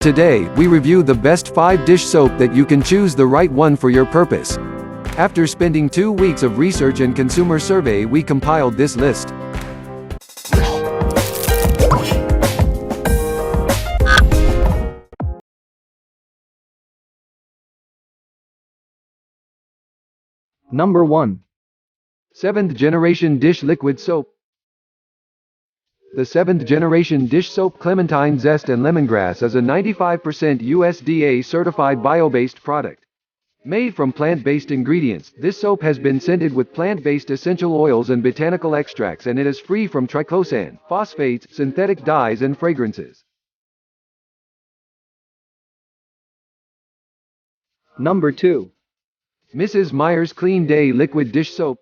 Today, we review the best 5 dish soap that you can choose the right one for your purpose. After spending 2 weeks of research and consumer survey, we compiled this list. Number 1. 7th Generation Dish Liquid Soap. The 7th Generation Dish Soap Clementine Zest and Lemongrass is a 95% USDA certified bio-based product. Made from plant-based ingredients, this soap has been scented with plant-based essential oils and botanical extracts, and it is free from triclosan, phosphates, synthetic dyes and fragrances. Number 2. Mrs. Meyer's Clean Day Liquid Dish Soap.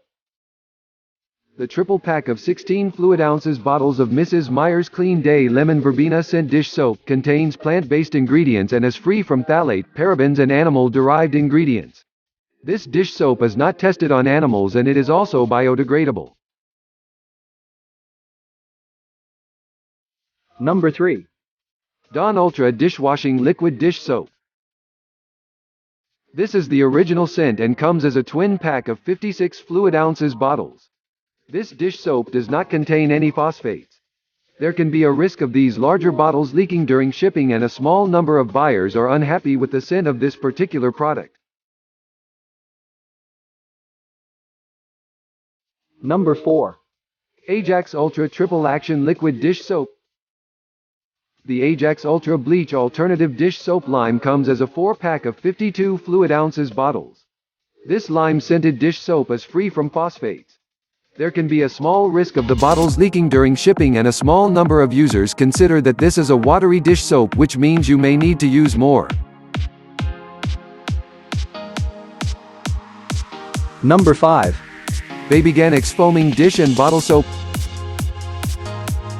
The triple pack of 16 fluid ounces bottles of Mrs. Meyer's Clean Day Lemon Verbena Scent Dish Soap contains plant-based ingredients and is free from phthalate, parabens and animal-derived ingredients. This dish soap is not tested on animals and it is also biodegradable. Number 3. Dawn Ultra Dishwashing Liquid Dish Soap. This is the original scent and comes as a twin pack of 56 fluid ounces bottles. This dish soap does not contain any phosphates. There can be a risk of these larger bottles leaking during shipping, and a small number of buyers are unhappy with the scent of this particular product. Number 4. Ajax Ultra Triple Action Liquid Dish Soap. The Ajax Ultra Bleach Alternative Dish Soap Lime comes as a 4-pack of 52 fluid ounces bottles. This lime-scented dish soap is free from phosphates. There can be a small risk of the bottles leaking during shipping, and a small number of users consider that this is a watery dish soap, which means you may need to use more. Number 5. Baby Organics Foaming Dish and Bottle Soap.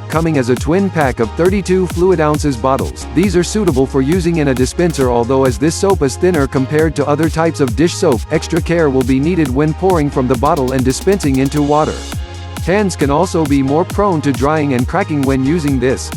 Coming as a twin pack of 32 fluid ounces bottles, these are suitable for using in a dispenser, although as this soap is thinner compared to other types of dish soap, extra care will be needed when pouring from the bottle and dispensing into water. Hands can also be more prone to drying and cracking when using this.